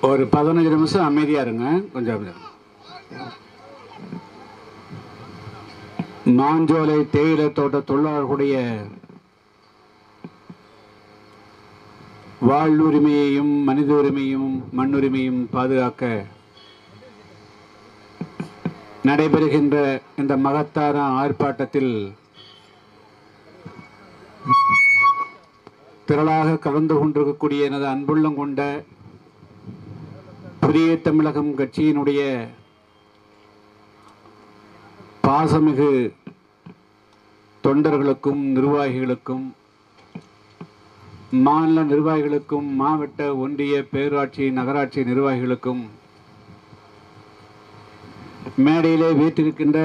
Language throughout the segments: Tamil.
ஒரு 15 நிமிஷம் அமைதியா இருங்க. கொஞ்சம் மாஞ்சோலை தேயிலை தோட்ட தொழிலாளர்களுடைய வாழ்வுரிமையையும் மனித உரிமையும் மண்ணுரிமையும் பாதுகாக்க நடைபெறுகின்ற இந்த மகத்தான ஆர்ப்பாட்டத்தில் திரளாக கலந்து கொண்டிருக்கக்கூடிய எனது அன்புள்ளம் கொண்ட புதிய தமிழகம் கட்சியினுடைய பாசமிகு தொண்டர்களுக்கும் நிர்வாகிகளுக்கும் மாநில நிர்வாகிகளுக்கும் மாவட்ட ஒன்றிய பேரூராட்சி நகராட்சி நிர்வாகிகளுக்கும் மேடையிலே வீட்டிருக்கின்ற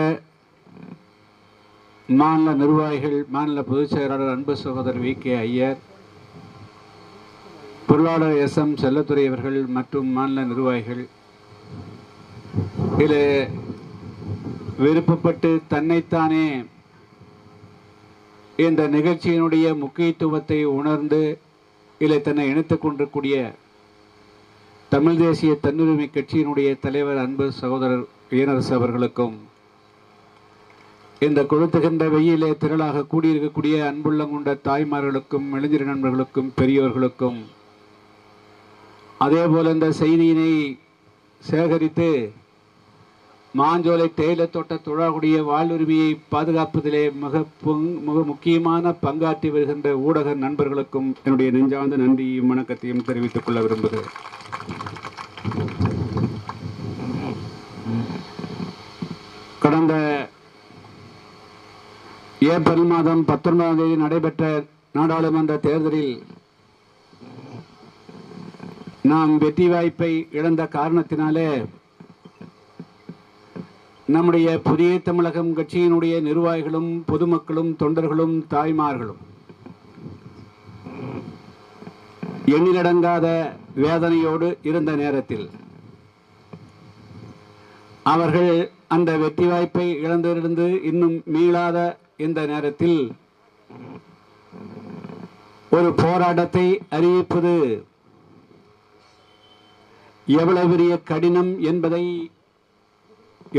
மாநில நிர்வாகிகள் மாநில பொதுச் செயலாளர் அன்பு சகோதரர் வி.கே. ஐயர், பொருளாளர் எஸ்.எம். செல்லத்துறை அவர்கள் மற்றும் மாநில நிர்வாகிகள், இதில் விருப்பப்பட்டு தன்னைத்தானே இந்த நிகழ்ச்சியினுடைய முக்கியத்துவத்தை உணர்ந்து இதில் தன்னை இணைத்துக் கொண்டிருக்கூடிய தமிழ் தேசிய தன்னுரிமை கட்சியினுடைய தலைவர் அன்பு சகோதரர் வீரரசு அவர்களுக்கும், இந்த கொளுத்துகின்ற வெயிலே திரளாக கூடியிருக்கக்கூடிய அன்புள்ளம் கொண்ட தாய்மார்களுக்கும் இளைஞர் நண்பர்களுக்கும் பெரியோர்களுக்கும், அதேபோல இந்த செய்தியினை சேகரித்து மாஞ்சோலை தேயிலை தோட்ட தொழிலாளர்களுடைய வாழ்வுரிமையை பாதுகாப்பதிலே மிக முக்கியமான பங்காற்றி வருகின்ற ஊடக நண்பர்களுக்கும் என்னுடைய நெஞ்சார்ந்த நன்றியும் வணக்கத்தையும் தெரிவித்துக் கொள்ள விரும்புகிறேன். கடந்த ஏப்ரல் மாதம் 19ஆம் தேதி நடைபெற்ற நாடாளுமன்ற தேர்தலில் நாம் வெற்றி வாய்ப்பை இழந்த காரணத்தினாலே நம்முடைய புதிய தமிழகம் கட்சியினுடைய நிர்வாகிகளும் பொதுமக்களும் தொண்டர்களும் தாய்மார்களும் எண்ணிலடங்காத வேதனையோடு இருந்த நேரத்தில் அவர்கள் அந்த வெற்றி வாய்ப்பை இழந்திருந்து இன்னும் மீளாத இந்த நேரத்தில் ஒரு போராட்டத்தை அறிவிப்பது எவ்வளவு பெரிய கடினம் என்பதை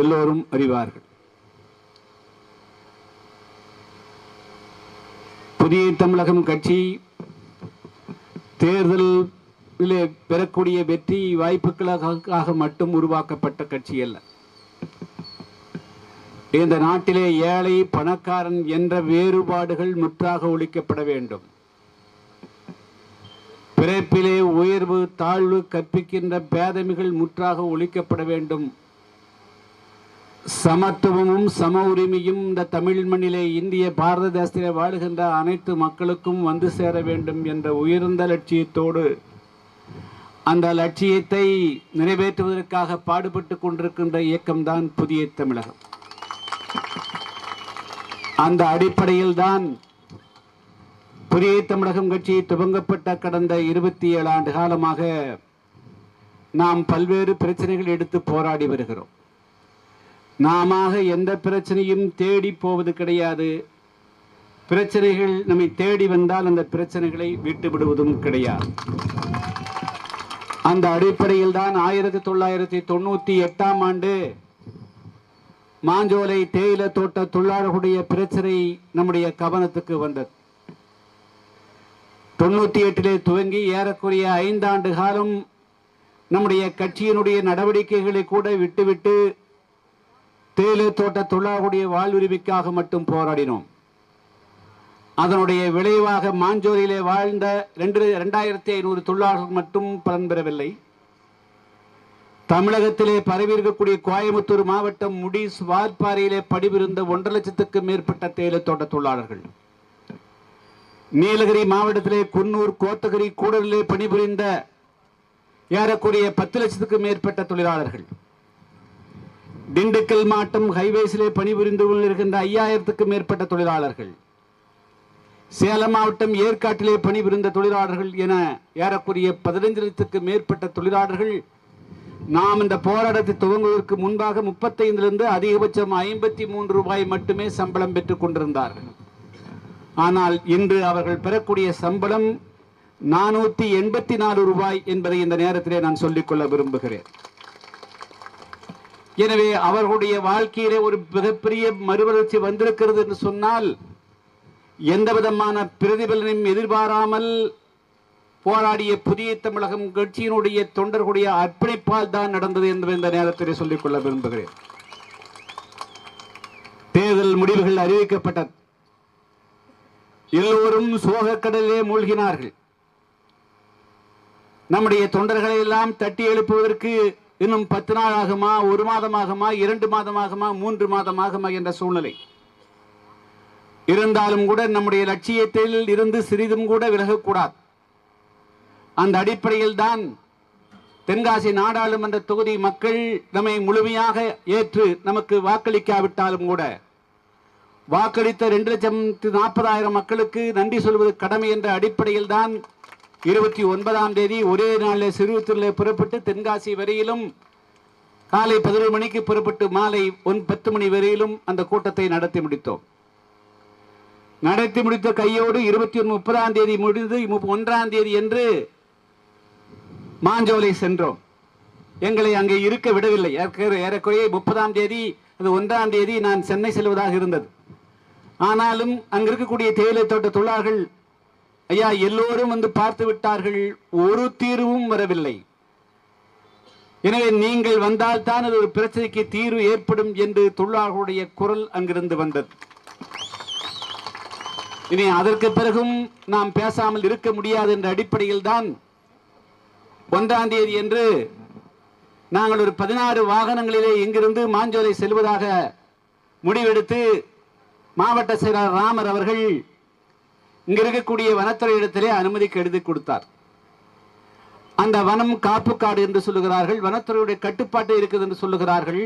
எல்லோரும் அறிவார்கள். புதிய தமிழகம் கட்சி தேர்தலிலே பெறக்கூடிய வெற்றி வாய்ப்புகளுக்காக மட்டும் உருவாக்கப்பட்ட கட்சி அல்ல. இந்த நாட்டிலே ஏழை பணக்காரன் என்ற வேறுபாடுகள் முற்றாக ஒழிக்கப்பட வேண்டும். பிறப்பிலே உயர்வு தாழ்வு கற்பிக்கின்ற பேதமைகள் முற்றாக ஒழிக்கப்பட வேண்டும். சமத்துவமும் சம உரிமையும் இந்த தமிழ் மண்ணிலே இந்திய பாரத தேசத்திலே வாழுகின்ற அனைத்து மக்களுக்கும் வந்து சேர வேண்டும் என்ற உயர்ந்த லட்சியத்தோடு அந்த லட்சியத்தை நிறைவேற்றுவதற்காக பாடுபட்டு கொண்டிருக்கின்ற இயக்கம்தான் புதிய தமிழகம். அந்த அடிப்படையில் தான் புதிய தமிழகம் கட்சி துவங்கப்பட்ட கடந்த 27 ஆண்டு காலமாக நாம் பல்வேறு பிரச்சனைகள் எடுத்து போராடி வருகிறோம். நாம எந்த பிரச்சனையும் தேடி போவது கிடையாது. பிரச்சனைகள் நம்மை தேடி வந்தால் அந்த பிரச்சனைகளை விட்டு விடுவதும் கிடையாது. அந்த அடிப்படையில் தான் 1998ஆம் ஆண்டு மாஞ்சோலை தேயிலை தோட்ட தொழிலாளர்களுடைய பிரச்சனை நம்முடைய கவனத்துக்கு வந்தது. 98 துவங்கி ஏறக்குறைய 5 ஆண்டு காலம் நம்முடைய கட்சியினுடைய நடவடிக்கைகளை கூட விட்டுவிட்டு தேயிலை தோட்ட தொழிலாளர்களுடைய வாழ்வுரிமைக்காக மட்டும் போராடினோம். அதனுடைய விளைவாக மாஞ்சோலையிலே வாழ்ந்த 2500 தொழிலாளர்கள் மட்டும் பலன் பெறவில்லை. தமிழகத்திலே பரவியிருக்கக்கூடிய கோயம்புத்தூர் மாவட்டம் முடிஸ் வார்பாறையிலே பணிபுரிந்த 1.5 லட்சத்துக்கு மேற்பட்ட தேயிலை தோட்ட தொழிலாளர்கள், நீலகிரி மாவட்டத்திலே குன்னூர் கோத்தகிரி கூடலிலே பணிபுரிந்த ஏறக்குறைய 10 லட்சத்துக்கு மேற்பட்ட தொழிலாளர்கள், திண்டுக்கல் மாவட்டம் ஹைவேஸிலே பணிபுரிந்து இருக்கின்ற 5000த்துக்கு மேற்பட்ட தொழிலாளர்கள், சேலம் மாவட்டம் ஏற்காட்டிலே பணிபுரிந்த தொழிலாளர்கள் என ஏறக்குறைய 15 லட்சத்துக்கு மேற்பட்ட தொழிலாளர்கள் நாம் இந்த போராட்டத்தை துவங்குவதற்கு முன்பாக 35 அதிகபட்சம் 53 ரூபாய் மட்டுமே சம்பளம் பெற்றுக் கொண்டிருந்தார்கள். ஆனால் இன்று அவர்கள் பெறக்கூடிய சம்பளம் 484 ரூபாய் என்பதை இந்த நேரத்திலே நான் சொல்லிக்கொள்ள விரும்புகிறேன். எனவே அவர்களுடைய வாழ்க்கையிலே ஒரு மிகப்பெரிய மறுவளர்ச்சி வந்திருக்கிறது என்று சொன்னால் எந்த விதமான பிரதிபலனையும் எதிர்பாராமல் போராடிய புதிய தமிழகம் கட்சியினுடைய தொண்டர்களுடைய அர்ப்பணிப்பால் தான் நடந்தது என்பதை இந்த நேரத்திலே சொல்லிக்கொள்ள விரும்புகிறேன். தேர்தல் முடிவுகள் அறிவிக்கப்பட்டது. எல்லோரும் சோகக்கடலிலே மூழ்கினார்கள். நம்முடைய தொண்டர்களை எல்லாம் தட்டி எழுப்புவதற்கு இன்னும் 10 நாள் ஆகுமா, 1 மாதம் ஆகுமா, 2 மாதம் ஆகுமா, 3 மாதம் ஆகுமா என்ற சூழ்நிலை இருந்தாலும் கூட நம்முடைய லட்சியத்தில் இருந்து சிறிதும் கூட விலகக்கூடாது. அந்த அடிப்படையில் தான் தென்காசி நாடாளுமன்ற தொகுதி மக்கள் நம்மை முழுமையாக ஏற்று நமக்கு வாக்களிக்காவிட்டாலும் கூட வாக்களித்த 2,40,000 மக்களுக்கு நன்றி சொல்வது கடமை என்ற அடிப்படையில் தான் 29ஆம் தேதி ஒரே நாளில் சிறுவத்தூரில் புறப்பட்டு தென்காசி வரையிலும் காலை 11 மணிக்கு புறப்பட்டு மாலை 10 மணி வரையிலும் அந்த கூட்டத்தை நடத்தி முடித்தோம். நடத்தி முடித்த கையோடு 30ஆம் தேதி முடிந்து 1ஆம் தேதி என்று மாஞ்சோலை சென்றோம். எங்களை அங்கே இருக்க விடவில்லை. ஏறக்குறைய 30ஆம் தேதி அது 1ஆம் தேதி நான் சென்னை செல்வதாக இருந்தது. ஆனாலும் அங்கு இருக்கக்கூடிய தேயிலை தோட்ட தொழிலாளர்கள், ஐயா எல்லோரும் வந்து பார்த்து விட்டார்கள், ஒரு தீர்வும் வரவில்லை, எனவே நீங்கள் வந்தால் தான் அது ஒரு பிரச்சனைக்கு தீர்வு ஏற்படும் என்று தொழிலாளர்களுடைய குரல் அங்கிருந்து வந்தது. இனி அதற்கு பிறகும் நாம் பேசாமல் இருக்க முடியாது என்ற அடிப்படையில் தான் 1ஆம் தேதி என்று நாங்கள் ஒரு 16 வாகனங்களிலே இங்கிருந்து மாஞ்சோலை செல்வதாக முடிவெடுத்து மாவட்ட செயலாளர் ராமர் அவர்கள் இங்க இருக்கக்கூடிய வனத்துறை இடத்திலே அனுமதிக்கு எழுதி கொடுத்தார். அந்த வனம் காப்பு காடு என்று சொல்லுகிறார்கள், வனத்துறையுடைய கட்டுப்பாட்டு இருக்குது என்று சொல்லுகிறார்கள்.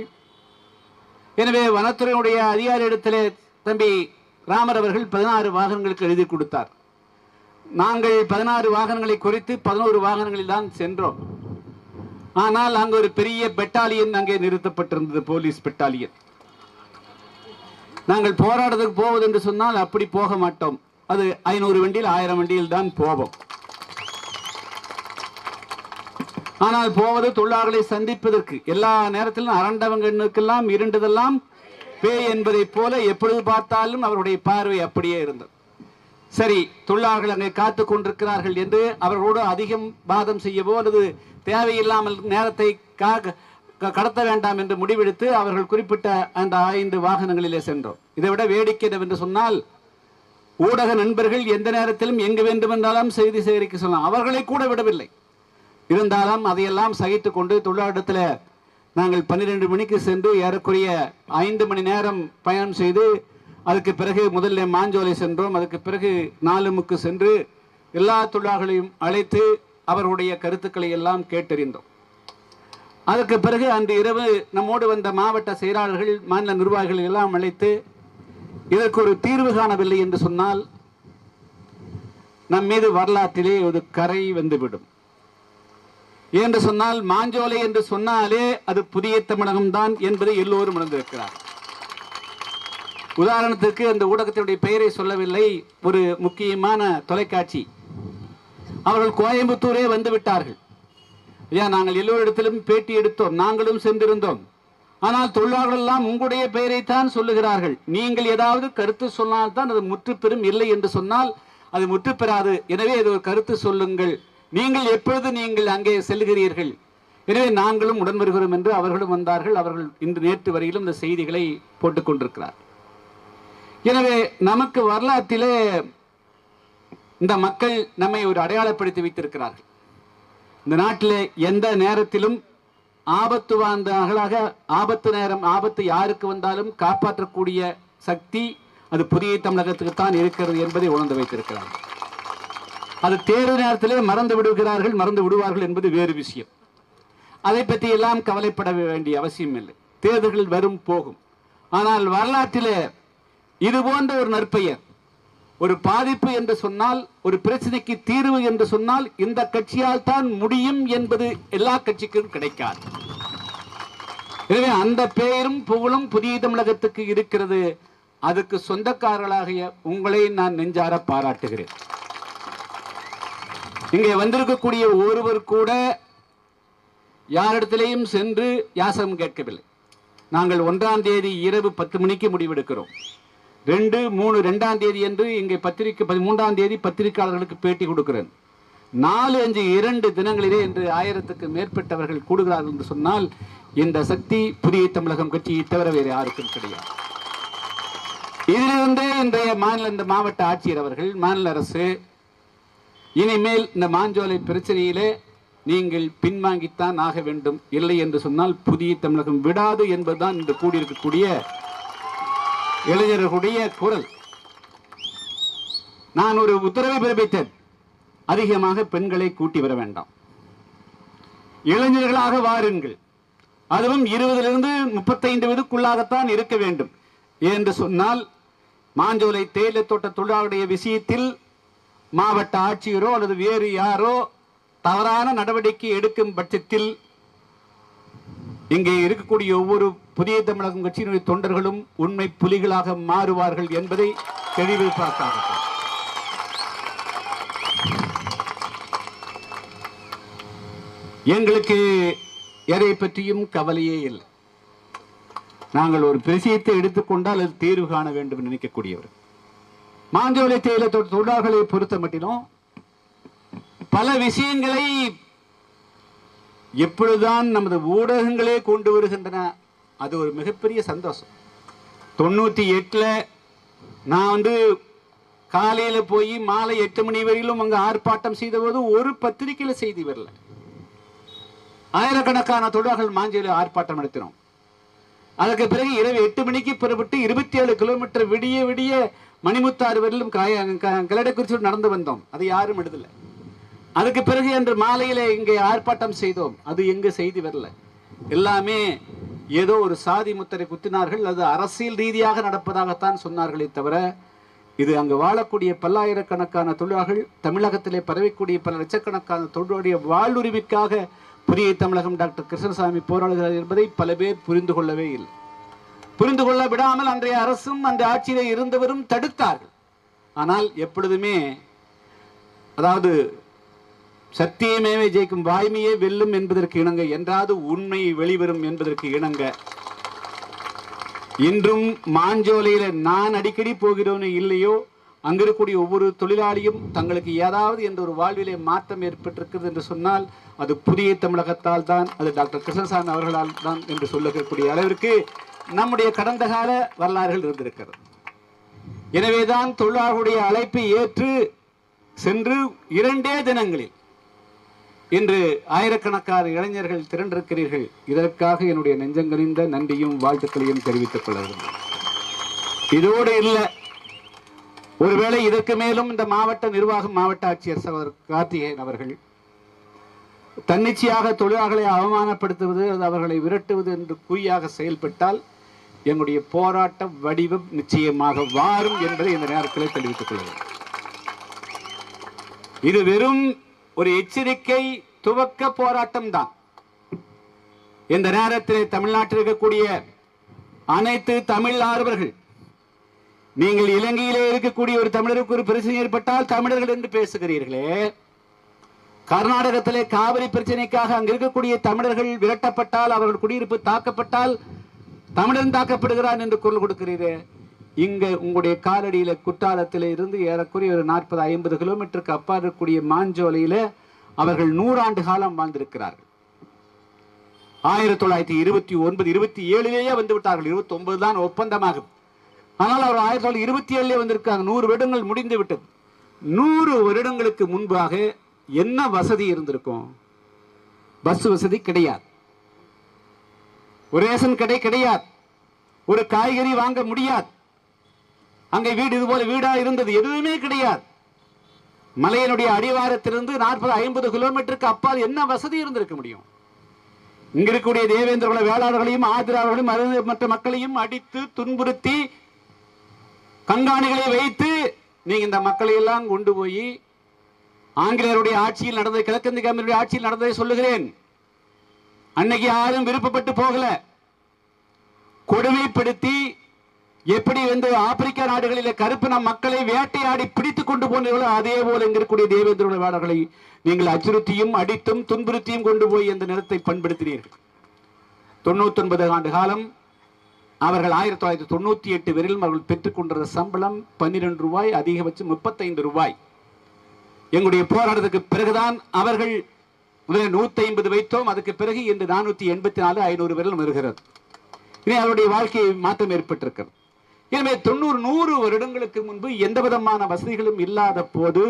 எனவே வனத்துறையுடைய அதிகாரி இடத்திலே தம்பி ராமர் அவர்கள் 16 வாகனங்களுக்கு எழுதி கொடுத்தார். நாங்கள் 16 வாகனங்களை குறித்து 11 வாகனங்களில் தான் சென்றோம். ஆனால் அங்கு ஒரு பெரிய பெட்டாலியன் அங்கே நிறுத்தப்பட்டிருந்தது, போலீஸ் பெட்டாலியன். நாங்கள் போராட்டத்துக்கு போவது என்று சொன்னால் அப்படி போக மாட்டோம். அது 500 வண்டியில் 1000 வண்டியில் தான் போவோம். ஆனால் போவது தொழிலாளர்களை சந்திப்பதற்கு. எல்லா நேரத்திலும் அரண்டவங்களுக்கெல்லாம் இருண்டதெல்லாம் பேய் என்பதை போல எப்பொழுது பார்த்தாலும் அவருடைய பார்வை அப்படியே இருந்தது. சரி, தொழிலாளர்கள் அங்கே காத்துக் கொண்டிருக்கிறார்கள் என்று அவர்களோடு அதிகம் வாதம் செய்யவோ அல்லது தேவையில்லாமல் நேரத்தை கடத்த வேண்டாம் என்று முடிவெடுத்து அவர்கள் குறிப்பிட்ட அந்த 5 வாகனங்களிலே சென்றோம். இதை விட வேடிக்கை என்று சொன்னால், ஊடக நண்பர்கள் எந்த நேரத்திலும் எங்கு வேண்டுமென்றாலும் செய்தி சேகரிக்க சொல்லலாம், அவர்களை கூட விடவில்லை. இருந்தாலும் அதையெல்லாம் சகித்துக் கொண்டு தொழிலாளத்தில் நாங்கள் 12 மணிக்கு சென்று ஏறக்குறைய 5 மணி நேரம் பயணம் செய்து அதுக்கு பிறகு முதல்ல மாஞ்சோலை சென்றோம். அதுக்கு பிறகு 4முக்கு சென்று எல்லா தொழிலாளர்களையும் அழைத்து அவர்களுடைய கருத்துக்களை எல்லாம் கேட்டறிந்தோம். அதற்கு பிறகு அன்று இரவு நம்மோடு வந்த மாவட்ட செயலாளர்கள், மாநில நிர்வாகிகள் எல்லாம் அழைத்து இதற்கு ஒரு தீர்வு காணவில்லை என்று சொன்னால் நம் மீது வரலாற்றிலே ஒரு கரை வந்துவிடும் என்று சொன்னால், மாஞ்சோலை என்று சொன்னாலே அது புதிய தமிழகம் தான் என்பதை எல்லோரும் உணர்ந்திருக்கிறார். உதாரணத்துக்கு அந்த ஊடகத்தினுடைய பெயரை சொல்லவில்லை, ஒரு முக்கியமான தொலைக்காட்சி, அவர்கள் கோயம்புத்தூரே வந்து விட்டார்கள். ஏன், நாங்கள் எல்லோரிடத்திலும் பேட்டி எடுத்தோம், நாங்களும் சென்றிருந்தோம். ஆனால் தொழிலாளர்கள் எல்லாம் உங்களுடைய பெயரைத்தான் சொல்லுகிறார்கள். நீங்கள் ஏதாவது கருத்து சொன்னால்தான் அது முற்று பெறும், இல்லை என்று சொன்னால் அது முற்று பெறாது. எனவே இது ஒரு கருத்து சொல்லுங்கள், நீங்கள் எப்பொழுது நீங்கள் அங்கே செல்கிறீர்கள், எனவே நாங்களும் உடன் வருகிறோம் என்று அவர்களும் வந்தார்கள். அவர்கள் இன்று நேற்று வரையிலும் இந்த செய்திகளை போட்டுக் கொண்டிருக்கிறார். எனவே நமக்கு வரலாற்றிலே இந்த மக்கள் நம்மை ஒரு அடையாளப்படுத்தி வைத்திருக்கிறார்கள். இந்த நாட்டில் எந்த நேரத்திலும் ஆபத்து வாழ்ந்தவர்களாக, ஆபத்து நேரம், ஆபத்து யாருக்கு வந்தாலும் காப்பாற்றக்கூடிய சக்தி அது புதிய தமிழகத்துக்கு தான் இருக்கிறது என்பதை உணர்ந்து வைத்திருக்கிறார்கள். அது தேர்வு நேரத்திலே மறந்து விடுகிறார்கள், மறந்து விடுவார்கள் என்பது வேறு விஷயம். அதை பற்றி எல்லாம் கவலைப்பட வேண்டிய அவசியம் இல்லை. தேர்தல்கள் வரும் போகும். ஆனால் வரலாற்றிலே இது போன்ற ஒரு நற்பெயர், ஒரு பாதிப்பு என்று சொன்னால், ஒரு பிரச்சனைக்கு தீர்வு என்று சொன்னால் இந்த கட்சியால் தான் முடியும் என்பது எல்லா கட்சிக்கும் கிடைக்காது. எனவே அந்த பெயரும் புகழும் புதிய தமிழகத்துக்கு இருக்கிறது. அதுக்கு சொந்தக்காரர்களாகிய உங்களை நான் நெஞ்சார பாராட்டுகிறேன். இங்கே வந்திருக்கக்கூடிய ஒருவர் கூட யாரிடத்திலேயும் சென்று யாசகம் கேட்கவில்லை. நாங்கள் 1ஆம் தேதி இரவு 10 மணிக்கு முடிவெடுக்கிறோம். 2, 3, 2ஆம் தேதி என்று இங்கே 13ஆம் தேதி பத்திரிகையாளர்களுக்கு பேட்டி கொடுக்கிறேன். 4, 5, 2 தினங்களிலே என்று 1000க்கு மேற்பட்டவர்கள் கூடுகிறார்கள் என்று சொன்னால் இந்த சக்தி புதிய தமிழகம் கட்சியை தவிர வேறு யாருக்கும் கிடையாது. இதிலிருந்து இன்றைய இந்த மாவட்ட ஆட்சியர் அவர்கள், மாநில அரசு இனிமேல் இந்த மாஞ்சோலை பிரச்சனையிலே நீங்கள் பின்வாங்கித்தான் ஆக வேண்டும், இல்லை என்று சொன்னால் புதிய தமிழகம் விடாது என்பதுதான் இந்த கூடியிருக்கக்கூடிய இளைஞர்களுடைய குரல். நான் ஒரு உத்தரவை பிறப்பித்தேன், அதிகமாக பெண்களை கூட்டி வர வேண்டாம், இளைஞர்களாக வாருங்கள், அதுவும் 20லிருந்து 35 வயதுக்குள்ளாகத்தான் இருக்க வேண்டும் என்று சொன்னால் மாஞ்சோலை தேயிலை தோட்ட தொழிலாளருடைய விஷயத்தில் மாவட்ட ஆட்சியரோ அல்லது வேறு யாரோ தவறான நடவடிக்கை எடுக்கும் பட்சத்தில் இங்கே இருக்கக்கூடிய ஒவ்வொரு புதிய தமிழகம் கட்சியினுடைய தொண்டர்களும் உண்மை புலிகளாக மாறுவார்கள் என்பதை தெளிவுபடுத்த எங்களுக்கு எதை பற்றியும் கவலையே இல்லை. நாங்கள் ஒரு விஷயத்தை எடுத்துக்கொண்டால் அது தீர்வு காண வேண்டும் நினைக்கக்கூடியவர். மாஞ்சோலை தேயிலை தொழிலாளர்களை பொறுத்த மட்டிலும் பல விஷயங்களை எப்பொழுதுதான் நமது ஊடகங்களே கொண்டு வருகின்றன, அது ஒரு மிகப்பெரிய சந்தோஷம். 98ல் நான் காலையில போய் மாலை 8 மணி வரையிலும் அங்கு ஆர்ப்பாட்டம் செய்த போது ஒரு பத்திரிகையில செய்தி வரல. ஆயிரக்கணக்கான தொழிலாளர்கள் மாஞ்சோலை ஆர்ப்பாட்டம் நடத்தினோம். அதற்கு பிறகு இரவு 8 மணிக்கு புறப்பட்டு 27 கிலோமீட்டர் விடிய விடிய மணிமுத்தாறு வரையிலும் கல்லடைக்குறிச்சி நடந்து வந்தோம். அதை யாரும் எடுதல. அதுக்கு பிறகு அன்று மாலையில இங்கே ஆர்ப்பாட்டம் செய்தோம். அது எங்க செய்தி வரல. எல்லாமே ஏதோ ஒரு சாதி முத்திரை குத்தினார்கள், அது அரசியல் ரீதியாக நடப்பதாகத்தான் சொன்னார்களே தவிர இது அங்கு வாழக்கூடிய பல்லாயிரக்கணக்கான தொழிலாளர்கள், தமிழகத்திலே பரவக்கூடிய பல லட்சக்கணக்கான தொழிலாளருடைய வாழ்வுரிமைக்காக புதிய தமிழகம் டாக்டர் கிருஷ்ணசாமி போராடுகிறார் என்பதை பல பேர் புரிந்து கொள்ளவே இல்லை. புரிந்து கொள்ள விடாமல் அன்றைய அரசும் அந்த ஆட்சியிலே இருந்தவரும் தடுத்தார்கள். ஆனால் எப்பொழுதுமே அதாவது சத்தியமேவே ஜெயிக்கும், வாய்மையே வெல்லும் என்பதற்கு இணங்க, என்றாவது உண்மை வெளிவரும் என்பதற்கு இணங்க இன்றும் மாஞ்சோலையில நான் அடிக்கடி போகிறோன்னு இல்லையோ அங்கிருக்கக்கூடிய ஒவ்வொரு தொழிலாளியும் தங்களுக்கு ஏதாவது என்ற ஒரு வாழ்விலே மாற்றம் ஏற்பட்டிருக்கிறது என்று சொன்னால் அது புதிய தமிழகத்தால் தான், அது டாக்டர் கிருஷ்ணசாமி அவர்களால் தான் என்று சொல்லக்கூடிய அளவிற்கு நம்முடைய கடந்த கால வரலாறுகள் இருந்திருக்கிறது. எனவேதான் தொழிலாளர்களுடைய அழைப்பை ஏற்று சென்று 2 தினங்களில் இன்று ஆயிரக்கணக்கான இளைஞர்கள் திரண்டிருக்கிறீர்கள். இதற்காக என்னுடைய நெஞ்சங்கனிந்த நன்றியும் வாழ்த்துக்களையும் தெரிவித்துக் கொள்கிறேன். இதோடு இல்லை, ஒருவேளை இதற்கு மேலும் இந்த மாவட்ட நிர்வாகம், மாவட்ட ஆட்சியர் சகோதரர் கார்த்திகேயன் அவர்கள் தன்னிச்சையாக தொழிலாளர்களை அவமானப்படுத்துவது, அவர்களை விரட்டுவது என்று குறியாக செயல்பட்டால் எங்களுடைய போராட்ட வடிவம் நிச்சயமாக வாரும் என்பதை இந்த நேரத்தில் தெரிவித்துக் கொள்கிறேன். இது வெறும் ஒரு எச்சரிக்கை துவக்க போராட்டம் தான். இந்த நேரத்தில் தமிழ்நாட்டில் இருக்கக்கூடிய அனைத்து தமிழ் ஆர்வலர்கள், நீங்கள் இலங்கையிலே இருக்கக்கூடிய ஒரு தமிழருக்கு ஒரு பிரச்சனை ஏற்பட்டால் தமிழர்கள் என்று பேசுகிறீர்களே, கர்நாடகத்திலே காவிரி பிரச்சனைக்காக அங்கு இருக்கக்கூடிய தமிழர்கள் விரட்டப்பட்டால், அவர்கள் குடியிருப்பு தாக்கப்பட்டால் தமிழன் தாக்கப்படுகிறான் என்று குரல் கொடுக்கிறீரே, இங்க உங்களுடைய காலடியில குற்றாலத்தில இருந்து ஏறக்குறைய ஒரு 40-50 கிலோமீட்டருக்கு அப்பா இருக்கக்கூடிய மாஞ்சோலையில அவர்கள் 100 ஆண்டு காலம் வாழ்ந்திருக்கிறார்கள். 1929-27 வந்து விட்டார்கள். 29 தான் ஒப்பந்தமாகும். ஆனால் அவர் 1927 வந்திருக்காங்க. 100 வருடங்கள் முடிந்து விட்டது. 100 வருடங்களுக்கு முன்பாக என்ன வசதி இருந்திருக்கும்? பஸ் வசதி கிடையாது, ஒரு ரேஷன் கடை கிடையாது, ஒரு காய்கறி வாங்க முடியாது. அங்கே வீடு இது போல வீடா இருந்தது எதுவுமே கிடையாது. மலையினுடைய அடிவாரத்திலிருந்து 40-50 கிலோமீட்டருக்கு அப்பால் என்ன வசதி இருந்திருக்க முடியும்? இங்க இருக்கக்கூடிய தேவேந்திர குல வேளாளர்களையும் ஆதிராவர்களையும் மற்ற மக்களையும் அடித்து துன்புறுத்தி கண்காணிகளை வைத்து நீங்க இந்த மக்களை எல்லாம் கொண்டு போய் ஆங்கிலேயருடைய ஆட்சியில் நடந்தது, கிழக்கிந்திய கம்பெனியுடைய ஆட்சியில் நடந்ததை சொல்லுகிறேன். அன்னைக்கு யாரும் விருப்பப்பட்டு போகல. கொடுமைப்படுத்தி எப்படி வந்து ஆப்பிரிக்கா நாடுகளில் கருப்பின மக்களை வேட்டையாடி பிடித்துக் கொண்டு போனீர்களோ அதே போல இங்க இருக்கக்கூடிய தேவேந்திர வேளாளர்களை நீங்கள் அச்சுறுத்தியும் அடித்தும் துன்புறுத்தியும் கொண்டு போய் அந்த நிலத்தை பண்படுத்தினீர்கள். 99 ஆண்டு காலம் அவர்கள் 1998 வரையில் அவர்கள் பெற்றுக் கொண்ட சம்பளம் 12 ரூபாய், அதிகபட்சம் 35 ரூபாய். எங்களுடைய போராட்டத்துக்கு பிறகுதான் அவர்கள் முதலில் 150 வைத்தோம். அதுக்கு பிறகு இன்று 484, 500 வரையிலும் வருகிறது. இனி அவருடைய வாழ்க்கை மாற்றம் ஏற்பட்டிருக்கிறது. எனவே 90-100 வருடங்களுக்கு முன்பு எந்த விதமான வசதிகளும் இல்லாத போது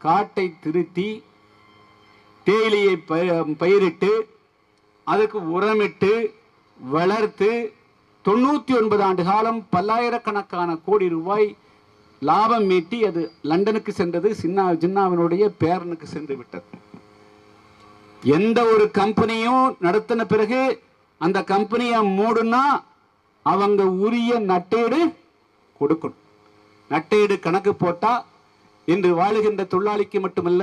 காட்டை திருத்தி தேயிலையை பயிரிட்டு அதுக்கு உரமிட்டு வளர்த்து 99 ஆண்டு காலம் பல்லாயிரக்கணக்கான கோடி ரூபாய் லாபம் ஈட்டி அது லண்டனுக்கு சென்றது. ஜின்னாவினுடைய பேரனுக்கு சென்று விட்டது. எந்த ஒரு கம்பெனியும் நடத்தின பிறகு அந்த கம்பெனியை மூடுனா அவங்க உரிய நட்டேடு கொடுக்கணும். நட்டேடு கணக்கு போட்டா இன்று வாழுகின்ற தொழிலாளிக்கு மட்டுமல்ல,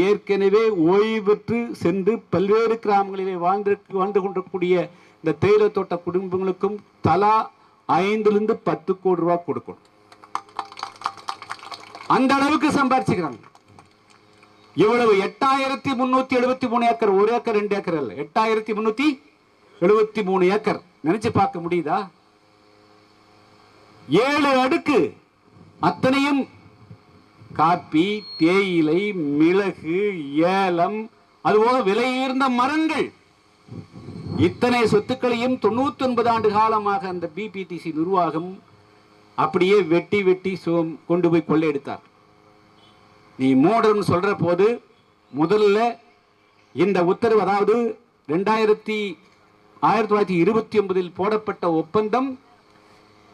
ஏற்கனவே ஓய்வு பெற்று சென்று பல்வேறு கிராமங்களிலே வாழ்ந்து கொண்டிருக்கூடிய இந்த தேயிலை தோட்ட குடும்பங்களுக்கும் தலா 5 to 10 கோடி ரூபாய் கொடுக்கணும். அந்த அளவுக்கு சம்பாதிச்சுக்கிறாங்க. இவ்வளவு 8373 ஏக்கர், 1 ஏக்கர் 2 ஏக்கர் அல்ல, 8373 ஏக்கர். நினைச்சு பார்க்க முடியுதா? 7 அடுக்கு, அத்தனையும் காப்பி, தேயிலை, மிளகு, ஏலம், அதுபோல விலையுயர்ந்த மரங்கள். இத்தனை சொத்துக்களையும் 99 ஆண்டு காலமாக அந்த பிபிடிசி நிர்வாகம் அப்படியே வெட்டி வெட்டி கொண்டு போய் கொள்ளையடித்தார். நீ மூடர்னு சொல்ற போது முதல்ல இந்த உத்தரவு, அதாவது 1929 போடப்பட்ட ஒப்பந்தம்,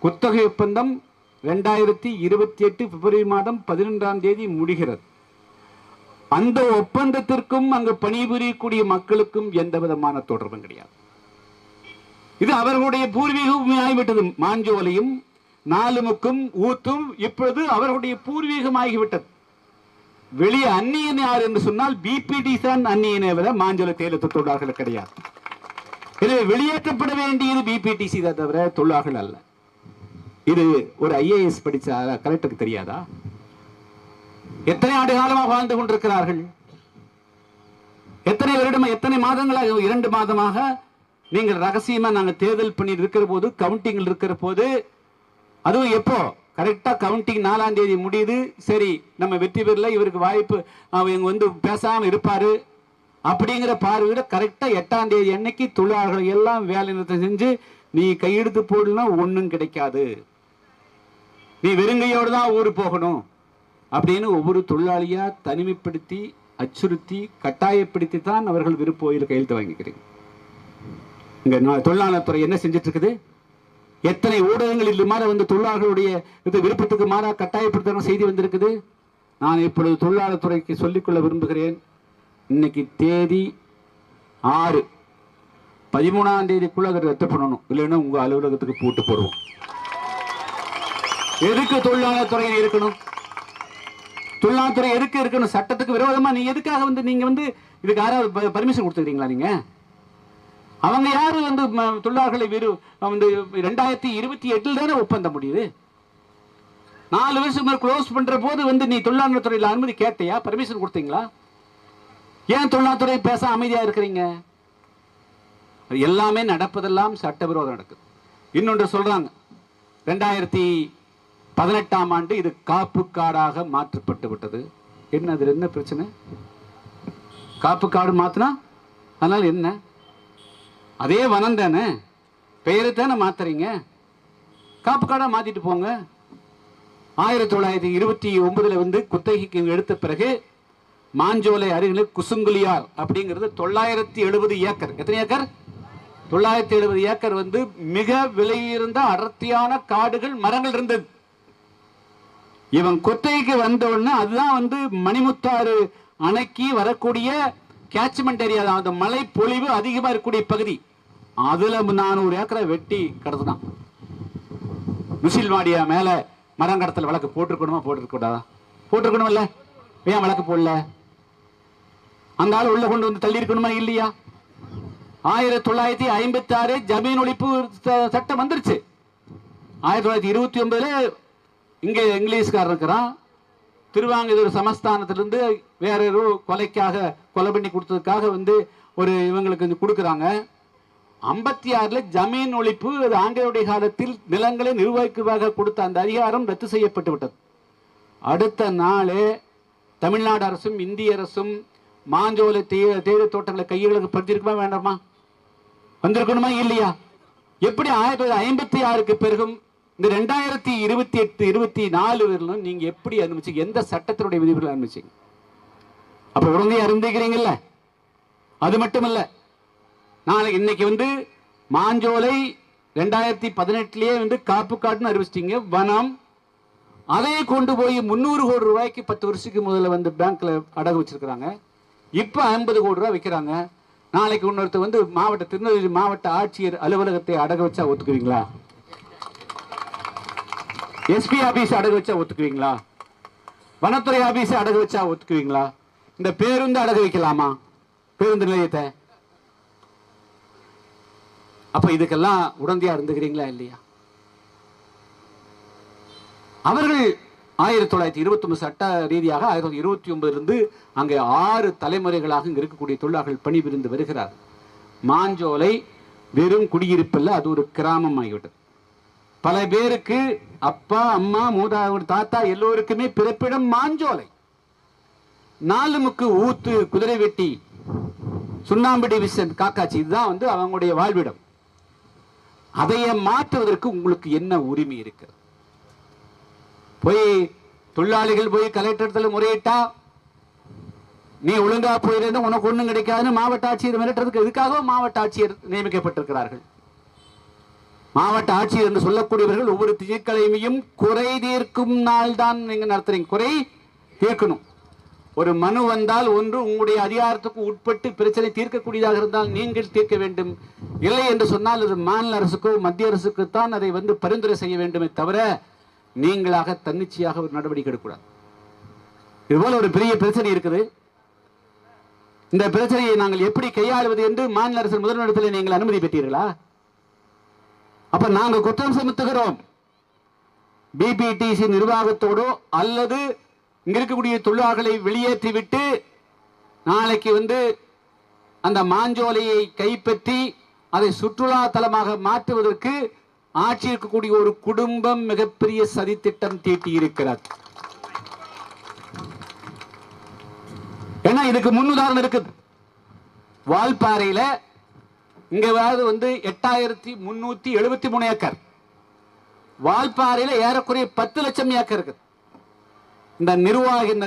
குத்தகை ஒப்பந்தம் 2028 பிப்ரவரி மாதம் 11 முடிகிறது. அந்த ஒப்பந்தத்திற்கும் அங்கு பணிபுரியக்கூடிய மக்களுக்கும் எந்த விதமான தொடர்பும் கிடையாது. இது அவர்களுடைய பூர்வீகம் ஆகிவிட்டது. மாஞ்சோலையும் நாலுமுக்கும் ஊத்தும் இப்பொழுது அவர்களுடைய பூர்வீகமாகிவிட்டது. வெளியே அந்நியன் யார் என்று சொன்னால் பிபிடி தான் அந்நியனை விட மாஞ்சோலை தேயிலை தொழிலாளர்கள் கிடையாது. எனவே வெளியேற்றப்பட வேண்டியது பிபிடிசி தான் தவிர தொழிலாளர்கள் அல்ல. இது ஒரு ஐஏஎஸ் படிச்ச கலெக்டருக்கு தெரியாதா? எத்தனை ஆண்டு காலமாக வாழ்ந்து கொண்டிருக்கிறார்கள். எத்தனை வருடம், எத்தனை மாதங்களாக, 2 மாதமாக நீங்கள் ரகசியமா நாங்கள் தேர்தல் பண்ணி இருக்கிற போது, கவுண்டிங் இருக்கிற போது, அதுவும் எப்போ கரெக்டா கவுண்டிங் 4ஆம் தேதி முடியுது. சரி, நம்ம வெற்றி பெறல, இவருக்கு வாய்ப்பு, அவங்க வந்து பேசாம இருப்பாரு அப்படிங்கிற பார்வையிட கரெக்டா 8ஆம் தேதி அன்னைக்கு தொழிலாளர்கள் எல்லாம் வேலை நிறுத்தம் செஞ்சு, நீ கையெழுத்து போடலன்னா ஒன்னும் கிடைக்காது, நீ வெறுங்கையோடு தான் ஊரு போகணும் அப்படின்னு ஒவ்வொரு தொழிலாளியா தனிமைப்படுத்தி, அச்சுறுத்தி, கட்டாயப்படுத்தி தான் அவர்கள் விருப்போயில் கையெழுத்து வாங்கிக்கிறீங்க. இங்க தொழிலாளர் துறை என்ன செஞ்சிட்டு இருக்குது? எத்தனை ஊடகங்களில் மாற வந்து தொழிலாளர்களுடைய விருப்பத்துக்கு மாறா கட்டாயப்படுத்த செய்தி வந்திருக்குது. நான் இப்பொழுது தொழிலாளர் துறைக்கு சொல்லிக்கொள்ள விரும்புகிறேன். இன்னைக்கு தேதி 6, 13ஆம் தேதிக்குள்ள அதை ரத்து பண்ணணும். இல்லைன்னா உங்க அலுவலகத்துக்கு பூட்டு போடுவோம். எதுக்கு தொழிலாளர் துறையில் இருக்கணும்? தொழிலாளர் துறை எதுக்கு இருக்கணும்? சட்டத்துக்கு விரோதமா நீ எதுக்காக வந்து நீங்க வந்து இதுக்கு யாராவது பர்மிஷன் கொடுத்துக்கிறீங்களா? நீங்க அவங்க யாரு வந்து தொழிலாளர்களை 2028 தானே ஒப்பந்தம் முடியுது. 4 வருஷம் க்ளோஸ் பண்ற போது வந்து நீ தொழிலாளர் துறையில் அனுமதி கேட்டியா? பர்மிஷன் கொடுத்தீங்களா? ஏன் தொழிலாளர் துறை பேச அமைதியா இருக்கிறீங்க? எல்லாமே நடப்பதெல்லாம் சட்டவிரோதம் நடக்குது. இன்னொன்று சொல்றாங்க, 2018ஆம் ஆண்டு இது காப்பு காடாக மாற்றப்பட்டு விட்டது. என்ன, அதுல என்ன பிரச்சனை? காப்பு காடு மாத்தினா அதனால என்ன? அதே வனம் தானே, பெயரை தானே மாத்துறீங்க. காப்பு காடா மாத்திட்டு போங்க. 1929 வந்து குத்தகைக்கு எடுத்த பிறகு மாஞ்சோலை அருகில் குசுங்குலியார் அப்படிங்கிறது 970 ஏக்கர். எத்தனை ஏக்கர்? 970 ஏக்கர் வந்து மிக விலையிருந்த அடர்த்தியான காடுகள், மரங்கள் இருந்தது. இவன் குத்தகைக்கு வந்த உடனே அதுதான் வந்து மணிமுத்தாறு அணைக்கு வரக்கூடிய கேட்ச்மெண்ட் ஏரியா, அந்த மழை பொழிவு அதிகமா இருக்கக்கூடிய பகுதி. அதுல 400 ஏக்கரை வெட்டி கடத்துதான். முசில் மாடியா மேல மரம் கடத்தல் வழக்கு போட்டிருக்கணுமா? போட்டிருக்கூடாதா? போட்டிருக்கணும்ல. ஏன் வழக்கு போடல? அந்த ஆள் உள்ள கொண்டு வந்து தள்ளி இருக்கணுமா இல்லையா? 1956 ஜமீன் ஒழிப்பு சட்டம் வந்துருச்சு. 1929 இங்க இங்கிலீஷ்காரன் இருக்கிறான், திருவாங்கூர் சமஸ்தானத்திலிருந்து வேற ஒரு கொலைக்காக கொலை பண்ணி கொடுத்ததுக்காக வந்து ஒரு இவங்களுக்கு கொடுக்குறாங்க. 56ல் ஜமீன் ஒழிப்பு, அது ஆங்கிலேயருடைய காலத்தில் நிலங்களை நிர்வகிக்குவாக கொடுத்த அந்த அதிகாரம் ரத்து செய்யப்பட்டு விட்டது. அடுத்த நாளே தமிழ்நாடு அரசும் இந்திய அரசும் மாஞ்சோலை தேயிலை தோட்டங்களை கைகளுக்கு படுத்திருக்குமா வேண்டாமா? வந்திருக்கணுமா இல்லையா? எப்படி 1956க்கு பிறகும் இந்த 2028 24 வரலும் நீங்க எப்படி அனுமதிச்சீங்க? எந்த சட்டத்தினுடைய விதிமுறைகள் அனுமதிச்சீங்க? அப்ப உடனே அறிந்துக்கிறீங்கல்ல. அது மட்டுமல்ல, நாளைக்கு இன்னைக்கு வந்து மாஞ்சோலை 2018லயே வந்து காப்பு காட்டுன்னு அறிவிச்சிட்டீங்க, வனம். அதை கொண்டு போய் 300 கோடி ரூபாய்க்கு 10 வருஷத்துக்கு முதல்ல வந்து பேங்க்ல அடகு வச்சிருக்கிறாங்க. இப்ப 50 கோடி ரூபாய் வைக்கிறாங்க. நாளைக்கு இன்னொருத்தர் வந்து திருநெல்வேலி மாவட்ட ஆட்சியர் அலுவலகத்தை அடகு வச்சா ஒத்துக்குவீங்களா? எஸ்பி ஆபீஸ் அடகு வச்சா ஒத்துக்குவீங்களா? வனத்துறை ஆபீஸ் அடகு வச்சா ஒத்துக்குவீங்களா? இந்த பேருந்து அடகு வைக்கலாமா? பேருந்து நிலையத்தை. அப்ப இதுக்கெல்லாம் உடந்தையா இருந்துக்கிறீங்களா இல்லையா? அவர்கள் 1929 சட்ட ரீதியாக 1929 அங்கே 6 தலைமுறைகளாக இங்க இருக்கக்கூடிய தொழிலாளர்கள் பணிபுரிந்து வருகிறார். மாஞ்சோலை வெறும் குடியிருப்பில் அது ஒரு கிராமம் ஆகிவிட்டது. பல பேருக்கு அப்பா அம்மா மூதாதையர் தாத்தா எல்லோருக்குமே பிறப்பிடம் மாஞ்சோலை. 4 முக்கு ஊத்து, குதிரை வெட்டி, சுண்ணாம்பு டிவிஷன், காக்காச்சி, இதுதான் வந்து அவங்களுடைய வாழ்விடம். அதையே மாற்றுவதற்கு உங்களுக்கு என்ன உரிமை இருக்கிறது? போய் தொழிலாளிகள் போய் கலெக்டர் முறையிட்டா நீ ஒழுங்கா போயிருந்தா உனக்கு ஒண்ணும் கிடைக்காதுன்னு மாவட்ட ஆட்சியர் மிரட்டுறதுக்கு எதுக்காக மாவட்ட ஆட்சியர் நியமிக்கப்பட்டிருக்கிறார்கள். மாவட்ட ஆட்சியர் என்று சொல்லக்கூடியவர்கள் ஒவ்வொரு திங்கட்கிழமையும் குறை தீர்க்கும் நாள் தான் நீங்க நடத்துறீங்க. குறை தீர்க்கணும். ஒரு மனு வந்தால் ஒன்று உங்களுடைய அதிகாரத்துக்கு உட்பட்டு பிரச்சனை தீர்க்கக்கூடியதாக இருந்தால் நீங்கள் தீர்க்க வேண்டும். இல்லை என்று சொன்னால் அது மாநில அரசுக்கோ மத்திய அரசுக்கு தான் அதை வந்து பரிந்துரை செய்ய வேண்டுமே தவிர நீங்களாக தன்னிச்சையாக ஒரு நடவடிக்கை எடுக்கக்கூடாது. இதுபோல ஒரு பெரிய பிரச்சனை இருக்குது. இந்த பிரச்சனையை நாங்கள் எப்படி கையாளுவது என்று மாநில அரசு முதலிடத்தில் நீங்கள் அனுமதி பெற்றீர்களா? அப்ப நாங்க குற்றம் சுமத்துகிறோம். பிபிடிசி நிர்வாகத்தோடு அல்லது இங்க இருக்கக்கூடிய தொழிலாளர்களை வெளியேற்றிவிட்டு நாளைக்கு வந்து அந்த மாஞ்சோலையை கைப்பற்றி அதை சுற்றுலா தலமாக மாற்றுவதற்கு ஆட்சி இருக்கக்கூடிய ஒரு குடும்பம் மிகப்பெரிய சதித்திட்டம் தீட்டி இருக்கிறார். ஏன்னா இதுக்கு முன்னுதாரணம் இருக்குது. வால்பாறையில இங்க வந்து 8373 ஏக்கர், வால்பாறையில ஏறக்குறைய 10 லட்சம் ஏக்கர் இருக்கு. இந்த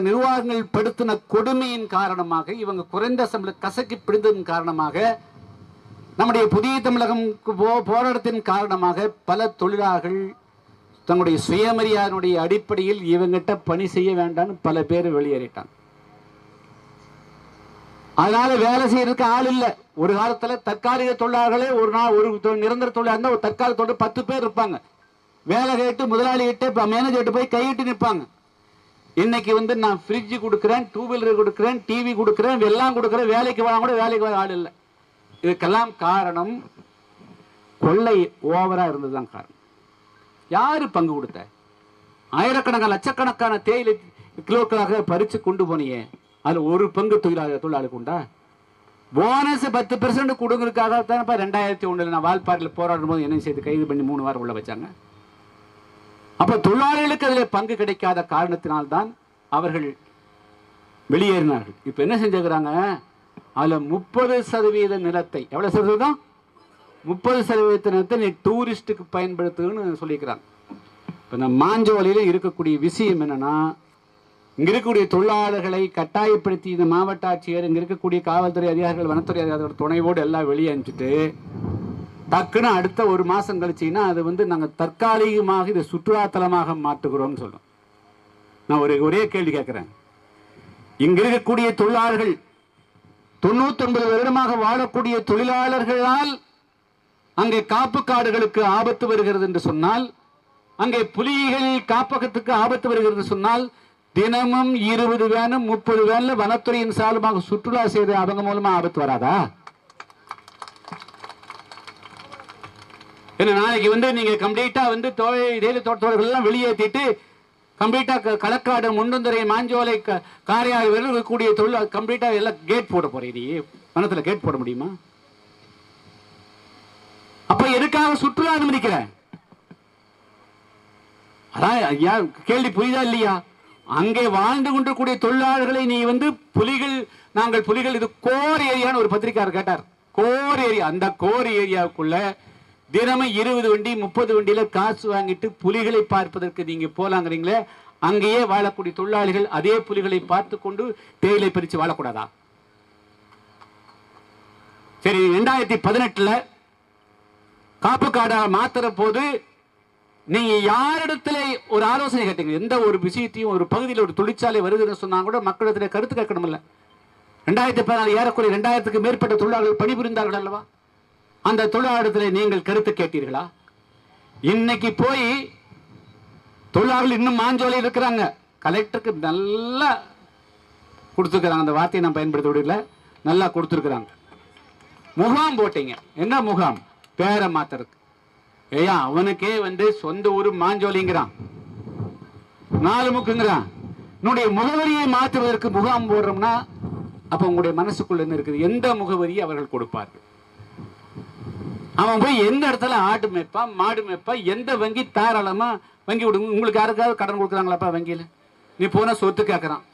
நிர்வாகங்கள் படுத்தின கொடுமையின் காரணமாக, இவங்க குறைந்த சம்பள கசக்கி பிடிந்ததன் காரணமாக, நம்முடைய புதிய தமிழகம் போராட்டத்தின் காரணமாக பல தொழிலாளர்கள் தங்களுடைய சுயமரியாதையுடைய அடிப்படையில் இவங்கிட்ட பணி செய்ய வேண்டாம்னு பல பேர் வெளியேறிட்டாங்க. அதனால வேலை செய்யறதுக்கு ஆள் இல்லை. ஒரு காலத்துல தற்காலிக தொழிலாளர்களே ஒரு நாள் ஒரு நிரந்தர தொழிலாளர் இருந்தால் ஒரு தற்காலிக தொழில் 10 பேர் இருப்பாங்க. வேலை கேட்டு முதலாளி கிட்ட மேனேஜர் போய் கையிட்டு நிற்பாங்க. இன்னைக்கு வந்து நான் ஃப்ரிட்ஜ் கொடுக்குறேன், 2 வீலர் கொடுக்குறேன், டிவி கொடுக்குறேன், எல்லாம் கொடுக்குறேன், வேலைக்கு வர கூட வேலைக்கு வர ஆள் இல்லை. இதுக்கெல்லாம் காரணம் கொள்ளை ஓவரா இருந்ததுதான் காரணம். யாரு பங்கு கொடுத்த? ஆயிரக்கணக்கான லட்சக்கணக்கான தேயிலை கிலோக்களாக பறிச்சு கொண்டு போனியே, அது ஒரு பங்கு தொழிலாளருக்கு உண்டா? போனஸ் 10% கொடுங்கறதுக்காக தான் 2001 நான் வால்பாறையில் போராடும் போது என்ன செய்து கைது பண்ணி 3 வாரம் உள்ள வச்சாங்க. அப்ப தொழிலாளர்களுக்கு அதில் பங்கு கிடைக்காத காரணத்தினால்தான் அவர்கள் வெளியேறினார்கள். இப்ப என்ன செஞ்சுக்கிறாங்க? அதுல 30% நிலத்தை, எவ்வளவு சதவீதம்? 30% நிலத்தை நீ டூரிஸ்டுக்கு பயன்படுத்துன்னு சொல்லிக்கிறாங்க. இப்ப இந்த மாஞ்சோலையில இருக்கக்கூடிய விஷயம் என்னன்னா, இங்க இருக்கக்கூடிய தொழிலாளர்களை கட்டாயப்படுத்தி இந்த மாவட்ட ஆட்சியர், இங்க இருக்கக்கூடிய காவல்துறை அதிகாரிகள், வனத்துறை அதிகாரிகள் துணைவோடு எல்லாம் வெளியே அனுப்பிச்சுட்டு டக்குன்னு அடுத்த 1 மாசம் கழிச்சுன்னா அது வந்து நாங்க தற்காலிகமாக இதை சுற்றுலாத்தலமாக மாற்றுகிறோம்னு சொல்றோம். நான் ஒரே கேள்வி கேட்கிறேன். இங்க இருக்கக்கூடிய தொழிலாளர்கள் 99 வருடமாக வாழக்கூடிய தொழிலாளர்களால் அங்கே காப்பு காடுகளுக்கு ஆபத்து வருகிறது என்று சொன்னால், அங்கே புலிகள் காப்பகத்துக்கு ஆபத்து வருகிறது சொன்னால், தினமும் 20 வேனும் 30 வேன்ல வனத்துறையின் சார்பாக சுற்றுலா செய்த அவங்க மூலமா ஆபத்து வராதா? என்ன நாளைக்கு வந்து நீங்க கம்ப்ளீட்டா வந்து தேயிலை தோட்டத்தோர்கள் எல்லாம் வெளியேற்றிட்டு கம்ப்ளீட்டா களக்காடு, முண்டந்துறை, மாஞ்சோலை, காரையாறு இருக்கக்கூடிய தொழில் கம்ப்ளீட்டா எல்லாம் கேட் போட போறீங்க. நீ பணத்துல கேட் போட முடியுமா? அப்ப எதுக்காக சுற்றுலா அனுமதிக்கிற? அதான் ஐயா கேள்வி புரியுதா இல்லையா? அங்கே வாழ்ந்து கொண்டிருக்கூடிய தொழிலாளர்களை நீ புலிகள், நாங்கள் புலிகள், இது கோர் ஏரியான்னு ஒரு பத்திரிகையாளர் கேட்டார். கோர் ஏரியா, அந்த கோர் ஏரியாவுக்குள்ள தினமும் 20 வண்டி 30 வண்டியில காசு வாங்கிட்டு புலிகளை பார்ப்பதற்கு நீங்க போலாங்கிறீங்களே, அங்கேயே வாழக்கூடிய தொழிலாளிகள் அதே புலிகளை பார்த்து கொண்டு தேயிலை பறிச்சு வாழக்கூடாதா? சரி, 2018 காப்பு காடா மாத்துற போது நீங்க யாரிடத்துல ஒரு ஆலோசனை கேட்டீங்க? எந்த ஒரு விஷயத்தையும், ஒரு பகுதியில் ஒரு தொழிற்சாலை வருதுன்னு சொன்னா கூட மக்களிடத்துல கருத்து கேட்கணும் இல்ல? 2014 ஏறக்குறைய 2000க்கு மேற்பட்ட தொழிலாளர்கள் பணிபுரிந்தார்கள் அல்லவா? அந்த தொழிலாளர்களை நீங்கள் கருத்து கேட்டீர்களா? இன்னைக்கு போய் தொழிலாளர்கள் இன்னும் மாஞ்சோலை இருக்கிறாங்க. கலெக்டருக்கு நல்லா கொடுத்துருக்காங்க, அந்த வார்த்தையை நான் பயன்படுத்த முடியல, நல்லா கொடுத்துருக்காங்க. முகாம் போட்டீங்க. என்ன முகாம்? பேரை மாத்துறதுக்கு. ஏயா அவனுக்கே சொந்த ஊரு மாஞ்சோலிங்கிறான், 4 முக்குங்கிறான். என்னுடைய முகவரியை மாற்றுவதற்கு முகாம் போடுறோம்னா அப்ப உங்களுடைய மனசுக்குள்ள என்ன இருக்குது? எந்த முகவரியை அவர்கள் கொடுப்பார்கள்? அவன் போய் எந்த இடத்துல ஆடு மேய்ப்பா, மாடு மேய்ப்பா, எந்த வங்கி தாராளமா வங்கி விடுங்க. உங்களுக்கு யாருக்காவது கடன் கொடுக்குறாங்களாப்பா வங்கியில? நீ போன சொத்து கேட்கறான்.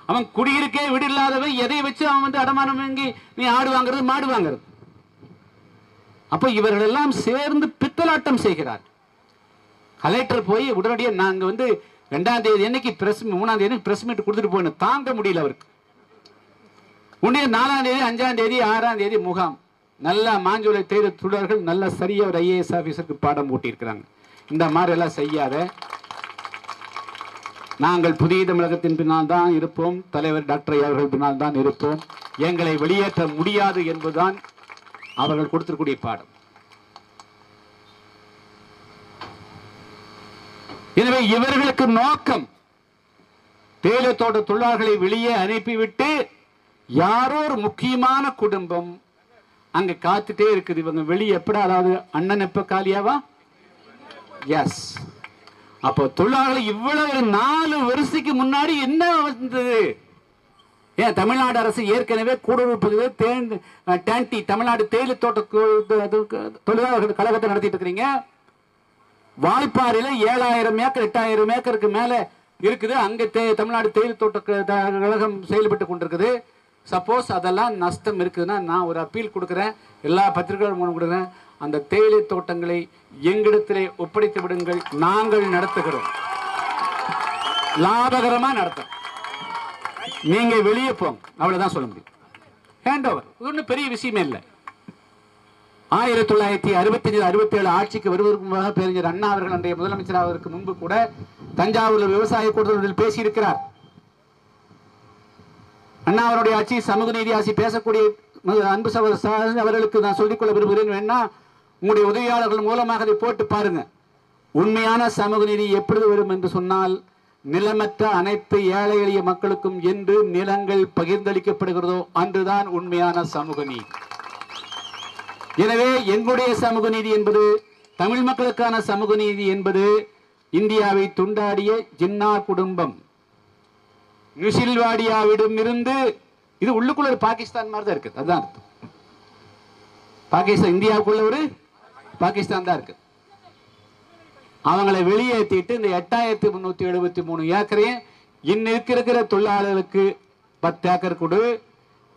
அவன் குடியிருக்கே வீடு இல்லாதவன் எதை வச்சு அவன் அடமானம் வாங்கி நீ ஆடு வாங்குறது, மாடு வாங்குறது? அப்ப இவர்கள் எல்லாம் சேர்ந்து பித்தலாட்டம் செய்கிறார். கலெக்டர் போய் உடனடியாக நாங்க 2ஆம் தேதி அன்னைக்கு 3ஆம் தேதி பிரஸ் மீட் கொடுத்துட்டு போயிடும், தாங்க முடியல அவருக்கு. உடனே 4ஆம் தேதி 5ஆம் தேதி 6ஆம் தேதி முகாம். நல்லா மாஞ்சோலை தேர்வு தொழிலாளர்கள் நல்லா சரியா ஒரு IAS ஆபீசருக்கு பாடம் ஊட்டி இருக்கிறாங்க. இந்த மாதிரி எல்லாம் செய்யாத. நாங்கள் புதிய தமிழகத்தின் பின்னால் தான் இருப்போம், தலைவர் டாக்டர் அவர்கள் பின்னால் தான் இருப்போம், எங்களை வெளியேற்ற முடியாது என்பதுதான் அவர்கள் கொடுத்திருக்கூடிய பாடம். எனவே இவர்களுக்கு நோக்கம் தேயிலை தோட்ட தொழிலாளர்களை வெளியே அனுப்பிவிட்டு யாரோ ஒரு முக்கியமான குடும்பம் அங்க காத்துட்டே இருக்குது. இவங்க வெளியே எப்படா, அதாவது அண்ணன் எப்ப காலியாவா? எஸ். அப்போ தொழிலாளர்கள் இவ்வளவு 4 வருஷத்துக்கு முன்னாடி என்ன வந்தது? ஏன் தமிழ்நாடு அரசு ஏற்கனவே கூடுதல் பகுதியில் தமிழ்நாடு தேயிலை தோட்ட தொழிலாளர்கள் கழகத்தை நடத்திட்டு இருக்கிறீங்க. வாய்ப்பாறையில் 7000 ஏக்கர் 8000 ஏக்கருக்கு மேல இருக்குது. அங்க தமிழ்நாடு தேயிலை தோட்ட கழகம் செயல்பட்டு கொண்டிருக்குது. சப்போஸ் அதெல்லாம் நஷ்டம் இருக்குதுன்னா நான் ஒரு அப்பீல் கொடுக்குறேன், எல்லா பத்திரிகைகளும் கொடுக்குறேன், அந்த தேயிலை தோட்டங்களை எங்களிடத்திலே ஒப்படைத்து விடுங்கள், நாங்கள் நடத்துகிறோம், லாபகரமா நடத்தும், நீங்க வெளியே போங்க, அவ்வளவுதான் சொல்ல முடியும். ஹேண்ட் ஓவர் ஒன்றும் பெரிய விஷயமே இல்லை. 1965-67 ஆட்சிக்கு வருவதற்கு முன்பாக பேரறிஞர் அண்ணா அவர்கள் அன்றைய முதலமைச்சர் அவருக்கு முன்பு கூட தஞ்சாவூர் விவசாய கூட்டத்தில் பேசியிருக்கிறார். அண்ணா அவருடைய ஆட்சி சமூக நீதி ஆட்சி பேசக்கூடிய அன்பு சகோதரர் அவர்களுக்கு நான் சொல்லிக்கொள்ள விரும்புகிறேன். வேணா உங்களுடைய உதவியாளர்கள் மூலமாக அதை போட்டு பாருங்க. உண்மையான சமூக நீதி எப்படி வரும் என்று சொன்னால், நிலமற்ற அனைத்து ஏழை எளிய மக்களுக்கும் என்று நிலங்கள் பகிர்ந்தளிக்கப்படுகிறதோ அன்றுதான் உண்மையான சமூக நீதி. எனவே எங்களுடைய சமூக நீதி என்பது, தமிழ் மக்களுக்கான சமூக நீதி என்பது, இந்தியாவை துண்டாடிய ஜின்னா குடும்பம் நிசில்வாடியாவிடம் இருந்து, இது உள்ளுக்குள்ள ஒரு பாகிஸ்தான் மாதிரி தான் இருக்கு. அதுதான் அர்த்தம். பாகிஸ்தான் இந்தியாவுக்குள்ள ஒரு பாகிஸ்தான் தான் இருக்கு. அவங்களை வெளியேற்றிட்டு இந்த 8373 ஏக்கரையும் இன்னும் இருக்கிற தொழிலாளர்களுக்கு 10 ஏக்கர் கொடு.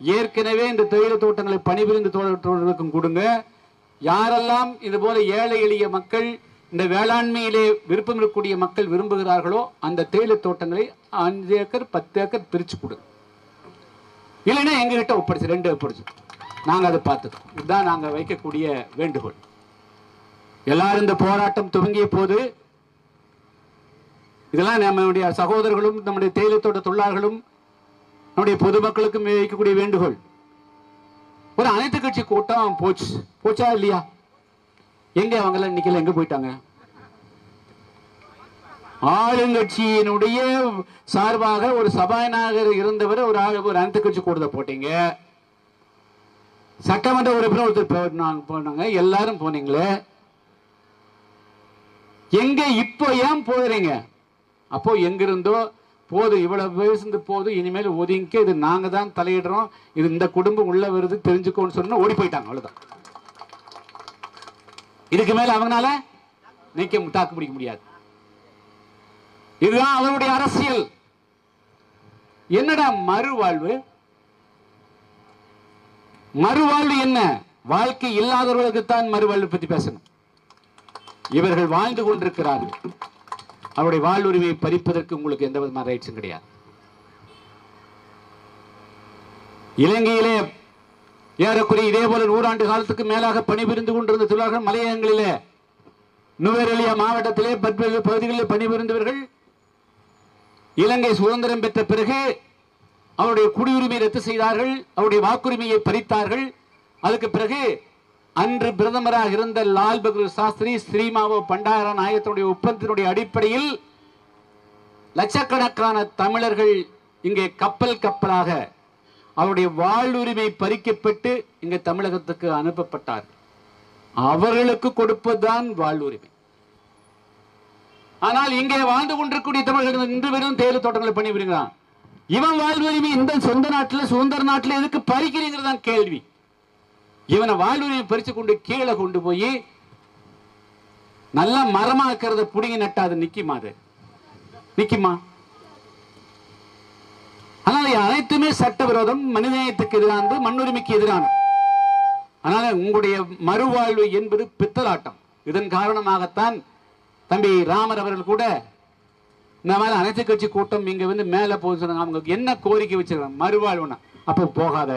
ஏற்கனவே இந்த தேயிலை தோட்டங்களை பணிபுரிந்து தோட்டங்களுக்கும் கொடுங்க. யாரெல்லாம் இது போல ஏழை எளிய மக்கள், இந்த வேளாண்மையிலே விருப்பம் இருக்கக்கூடிய மக்கள் விரும்புகிறார்களோ அந்த தேயிலை தோட்டங்களை 5 ஏக்கர் 10 ஏக்கர் பிரிச்சு கொடு. இல்லைன்னா எங்ககிட்ட ஒப்படைச்சு 2 ஒப்படைச்சு நாங்க அதை பார்த்துக்கோம். இதுதான் நாங்க வைக்கக்கூடிய வேண்டுகோள். எல்லாரும் இந்த போராட்டம் துவங்கிய போது இதெல்லாம் நம்முடைய சகோதரர்களும் நம்முடைய தேயிலை தோட்ட தொழிலாளர்களும் நம்முடைய பொதுமக்களுக்கும் வைக்கக்கூடிய வேண்டுகோள். ஒரு அனைத்து கட்சி கூட்டம் போச்சா இல்லையா? எங்க அவங்க இன்னைக்கு எங்க போயிட்டாங்க? ஆளுங்கட்சியினுடைய சார்பாக ஒரு சபாநாயகர் இருந்தவர் ஒரு அனைத்து கட்சி கூட்டத்தை போட்டீங்க. சட்டமன்ற உறுப்பினர் ஒருத்தர் போனாங்க, எல்லாரும் போனீங்களே. எங்க இப்போ ஏன் போகிறீங்க? அப்போ எங்கிருந்தோ போது இவ்வளவு பேசுந்து போது, இனிமேல் ஒதுங்க, இது நாங்க தான் தலையிடுறோம், இது இந்த குடும்பம் உள்ள வருது தெரிஞ்சுக்கோன்னு சொன்னா ஓடி போயிட்டாங்க. அவ்வளவுதான். இதுக்கு மேல அவங்களால தாக்கு பிடிக்க முடியாது. இதுதான் அவருடைய அரசியல். என்னடா மறுவாழ்வு? மறுவாழ்வு என்ன? வாழ்க்கை இல்லாதவர்களுக்கு தான் மறுவாழ்வு பற்றி பேசணும். இவர்கள் வாழ்ந்து கொண்டிருக்கிறார்கள். அவருடைய வாழ்வுரிமையை பறிப்பதற்கு உங்களுக்கு எந்த விதமான ரைட்ஸும் கிடையாது. இலங்கையிலே ஏறக்குறைய இதே போல 100 ஆண்டு காலத்துக்கு மேலாக பணிபுரிந்து கொண்டிருந்த தொழிலாளர்கள் மலையகங்களிலே நுவரெலியா மாவட்டத்திலே பல்வேறு பகுதிகளில் பணிபுரிந்தவர்கள் இலங்கை சுதந்திரம் பெற்ற பிறகு அவருடைய குடியுரிமை ரத்து செய்தார்கள், அவருடைய வாக்குரிமையை பறித்தார்கள். அதுக்கு பிறகு அன்று பிரதமராக இருந்த லால் பகதூர் சாஸ்திரி ஸ்ரீமாவோ பண்டார நாயகத்தினுடைய ஒப்பந்தத்தினுடைய அடிப்படையில் லட்சக்கணக்கான தமிழர்கள் இங்கே கப்பல் கப்பலாக அவருடைய வாழ்வுரிமை பறிக்கப்பட்டு இங்கே தமிழகத்துக்கு அனுப்பப்பட்டார். அவர்களுக்கு கொடுப்பதுதான் வாழ்வுரிமை. ஆனால் இங்கே வாழ்ந்து கொண்டிருக்கக்கூடிய தமிழர்கள் இன்று வெறும் தேயிலை தோட்டங்களை பணிபுரிகிறான். இவன் வாழ்வுரிமை இந்த சொந்த நாட்டில் சுதந்திர நாட்டில் எதுக்கு பறிக்கிறீங்கிறதான் கேள்வி. இவனை வாழ்வுரிமை பறிச்சு கொண்டு கீழே கொண்டு போய் நல்லா மரமாக்கிறத புடிங்கி நட்டாது நிக்குமா? அது நிக்குமா? ஆனால் அனைத்துமே சட்டவிரோதம், மனிதநேயத்துக்கு எதிரானது, மண்ணுரிமைக்கு எதிரான. அதனால உங்களுடைய மறுவாழ்வு என்பது பித்தலாட்டம். இதன் காரணமாகத்தான் தம்பி ராமர் அவர்கள் கூட இந்த மாதிரி அனைத்து கட்சி கூட்டம் இங்க வந்து மேல போக சொன்னாங்க. அவங்க என்ன கோரிக்கை வச்சிருக்காங்க? மறுவாழ்வுனா அப்போ போகாத.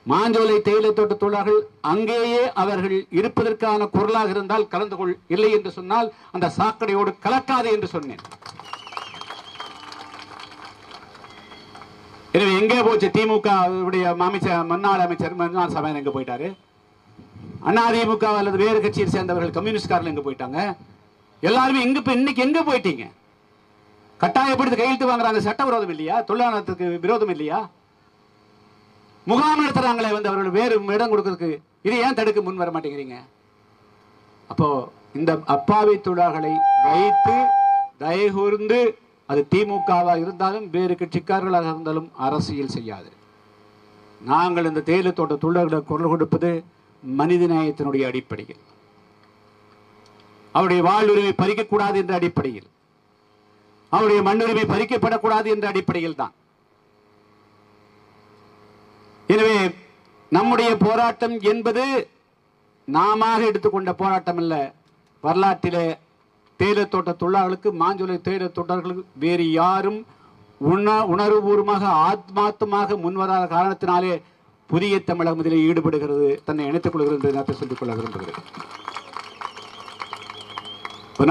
மாஞ்சோலை தேயிலை தோட்ட தொழிலாளர்கள் அங்கேயே அவர்கள் இருப்பதற்கான குரலாக இருந்தால் கலந்து கொள், இல்லை என்று சொன்னால் அந்த சாக்கடையோடு கலக்காதே என்று சொன்னேன். எனவே எங்கே போச்சு திமுக முன்னாள் அமைச்சர் மன்னார் சபையன் எங்க போயிட்டாரு? அதிமுக அல்லது வேறு கட்சியை சேர்ந்தவர்கள் கம்யூனிஸ்ட்காரர்கள் எங்க போயிட்டாங்க? எல்லாருமே இன்னைக்கு எங்க போயிட்டீங்க? கட்டாயப்படுத்தி கையெழுத்து வாங்குறாங்க. சட்டவிரோதம் இல்லையா? தொழிலாளர்களுக்கு விரோதம் இல்லையா? முகாம் நடத்துறாங்களே வந்து அவர்கள் வேறு இடம் கொடுக்கறதுக்கு, இதை ஏன் தடுக்க முன் வர மாட்டேங்கிறீங்க? அப்போ இந்த அப்பாவி தொழிலாளர்களை வைத்து தயகூர்ந்து அது திமுகவாக இருந்தாலும் வேறு கட்சிக்காரர்களாக இருந்தாலும் அரசியல் செய்யாது. நாங்கள் இந்த தேயிலை தோட்ட தொழிலாளர்களை குரல் கொடுப்பது மனித நேயத்தினுடைய அடிப்படையில், அவருடைய வாழ்வுரிமை பறிக்கக்கூடாது என்ற அடிப்படையில், அவருடைய மண்ணுரிமை பறிக்கப்படக்கூடாது என்ற அடிப்படையில் தான். எனவே நம்முடைய போராட்டம் என்பது நாம எடுத்துக்கொண்ட போராட்டம் அல்ல. வரலாற்றிலே தேயிலை தோட்ட தொழிலாளர்களுக்கு, மாஞ்சோலை தேயிலை தோட்டர்களுக்கு வேறு யாரும் உணர்வுபூர்வமாக ஆத்மார்த்தமாக முன்வராத காரணத்தினாலே புதிய தமிழகம் இதில் ஈடுபடுகிறது, தன்னை இணைத்துக் கொள்கிறது என்று சொல்லிக் கொள்ள விரும்புகிறேன்.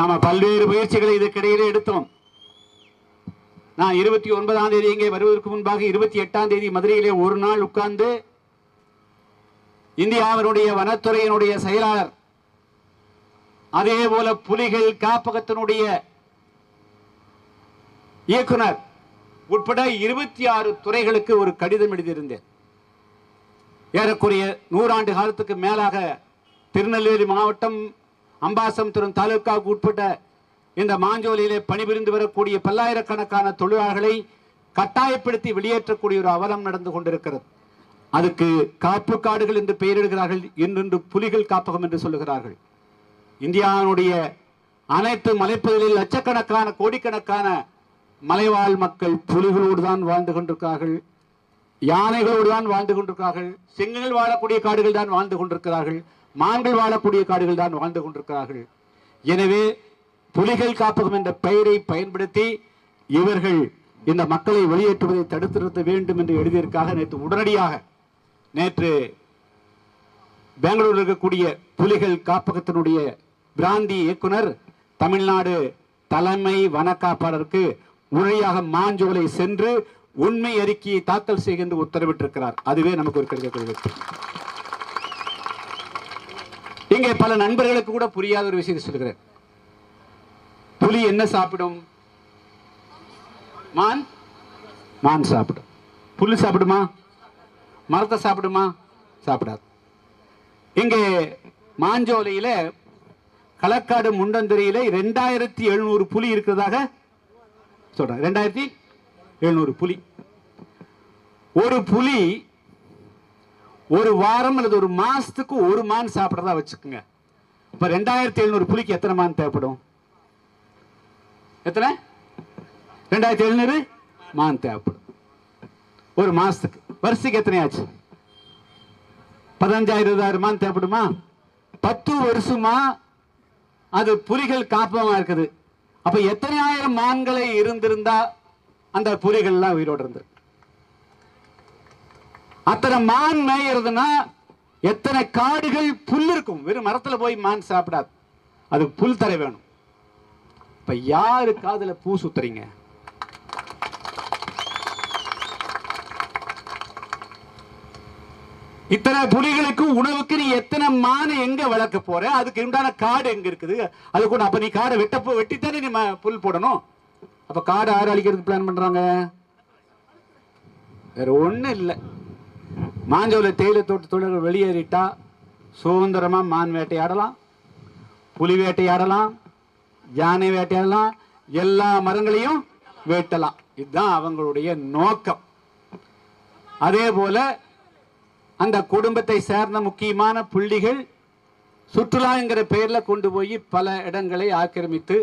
நாம பல்வேறு முயற்சிகளை இதற்கிடையிலே எடுத்தோம். நான் 29ஆம் தேதி இங்கே வருவதற்கு முன்பாக 28ஆம் தேதி மதுரையிலே ஒரு நாள் உட்கார்ந்து இந்தியாவினுடைய வனத்துறையினுடைய செயலாளர், அதே போல புலிகள் காப்பகத்தினுடைய இயக்குனர் உட்பட 26 துறைகளுக்கு ஒரு கடிதம் எழுதியிருந்தேன். ஏறக்குறைய 100 ஆண்டு காலத்துக்கு மேலாக திருநெல்வேலி மாவட்டம் அம்பாசமுத்திரம் தாலுகாவுக்கு உட்பட்ட இந்த மாஞ்சோலையிலே பணிபுரிந்து வரக்கூடிய பல்லாயிரக்கணக்கான தொழிலாளர்களை கட்டாயப்படுத்தி வெளியேற்றக்கூடிய ஒரு அவலம் நடந்து கொண்டிருக்கிறது. அதுக்கு காப்பு காடுகள் என்று பெயரிடுகிறார்கள், இன்னொன்று புலிகள் காப்பகம் என்று சொல்லுகிறார்கள். இந்தியாவுடைய அனைத்து மலைப்பகுதிகளில் லட்சக்கணக்கான கோடிக்கணக்கான மலைவாழ் மக்கள் புலிகளோடு தான் வாழ்ந்து கொண்டிருக்கிறார்கள், யானைகளோடு தான் வாழ்ந்து கொண்டிருக்கிறார்கள், சிங்கங்கள் வாழக்கூடிய காடுகள் தான் வாழ்ந்து கொண்டிருக்கிறார்கள், மான்கள் வாழக்கூடிய காடுகள் தான் வாழ்ந்து கொண்டிருக்கிறார்கள். எனவே புலிகள் காப்பகம் என்ற பெயரை பயன்படுத்தி இவர்கள் இந்த மக்களை வெளியேற்றுவதை தடுத்து நிறுத்த வேண்டும் என்று எழுதியிருக்காக நேற்று பெங்களூரில் இருக்கக்கூடிய புலிகள் காப்பகத்தினுடைய பிராந்தி இயக்குனர் தமிழ்நாடு தலைமை வன காப்பாளருக்கு உரையாக மாஞ்சோலை சென்று உண்மை அறிக்கையை தாக்கல் செய்கின்ற உத்தரவிட்டிருக்கிறார். அதுவே நமக்கு ஒரு கிடைக்கக்கூடிய. இங்கே பல நண்பர்களுக்கு கூட புரியாத ஒரு விஷயத்தை சொல்கிறேன். புலி என்ன சாப்பிடும்? மான் சாப்பிடும். புல்லு சாப்பிடுமா? மரத்தை சாப்பிடுமா? சாப்பிடாது. இங்கே மாஞ்சோலையில களக்காடு முண்டந்துறையில 2700 புலி இருக்கிறதாக சொல்றேன். 2700 புலி. ஒரு புலி ஒரு வாரம் அல்லது ஒரு மாசத்துக்கு ஒரு மான் சாப்பிட்றதா வச்சுக்கோங்க. இப்ப 2700 புலிக்கு எத்தனை மான் தேவைப்படும்? எத்தனை? 2700 மான் தேவைப்படும் ஒரு மாசத்துக்கு. வருஷத்துக்கு எத்தனை ஆச்சு? 15,000-20,000 மான் தேவைப்படுமா? 10 வருஷமா அது புலிகள் காப்பமா இருக்குது. அப்ப எத்தனை ஆயிரம் மான்களை இருந்திருந்தா அந்த புலிகள் எல்லாம் உயிரோடு இருந்திருக்கு? அத்தனை மான் மேயறதுன்னா எத்தனை காடுகள் புல் இருக்கும். வெறும் மரத்துல போய் மான் சாப்பிடாது, அது புல் தர வேணும். இப்ப யாரு காதுல பூ சுத்துறீங்க? இத்தனை புலிகளுக்கு உணவுக்கு நீ எத்தனை மானை எங்க வளர்க்க போற? அதுக்கு உண்டான காடு எங்க இருக்குது? அது கூட அப்ப நீ காடை வெட்டித்தானே நீ புல் போடணும். அப்ப காடை யாரு அழிக்கிறதுக்கு பிளான் பண்றாங்க? வேற ஒண்ணு இல்லை. மாஞ்சோலை தேயிலை தோட்ட தொழில்கள் வெளியேறிட்டா சுதந்திரமா மான் வேட்டையாடலாம், புலி வேட்டையாடலாம், யானை வேட்டையாடலாம், எல்லா மரங்களையும் வேட்டலாம். இதுதான் அவங்களுடைய நோக்கம். அதே போல அந்த குடும்பத்தை சேர்ந்த முக்கியமான புள்ளிகள் சுற்றுலா என்கிற பெயர்ல கொண்டு போய் பல இடங்களை ஆக்கிரமித்து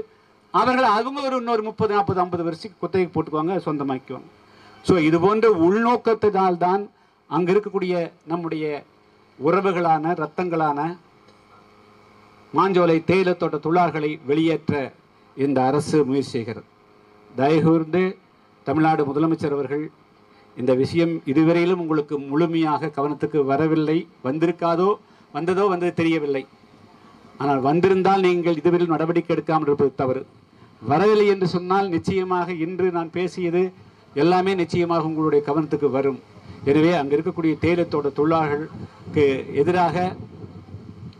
அவங்க ஒரு இன்னொரு 30, 40, 50 வருஷத்துக்கு குத்தகை போட்டுக்குவாங்க, சொந்தமாக்குவாங்க. ஸோ இது போன்ற உள்நோக்கத்தினால் தான் அங்க இருக்கக்கூடிய நம்முடைய உறவுகளான இரத்தங்களான மாஞ்சோலை தேயிலை தோட்ட தொழிலாளர்களை வெளியேற்ற இந்த அரசு முயற்சி செய்கிறது. தயவுகூர்ந்து தமிழ்நாடு முதலமைச்சர் அவர்கள் இந்த விஷயம் இதுவரையிலும் உங்களுக்கு முழுமையாக கவனத்துக்கு வரவில்லை, வந்ததோ தெரியவில்லை. ஆனால் வந்திருந்தால் நீங்கள் இதுவரையில் நடவடிக்கை எடுக்காமல் இருப்பது தவறு. வரவில்லை என்று சொன்னால் நிச்சயமாக இன்று நான் பேசியது எல்லாமே நிச்சயமாக உங்களுடைய கவனத்துக்கு வரும். எனவே அங்கே இருக்கக்கூடிய தேயிலை தோட்ட தொழிலாளர்களுக்கு எதிராக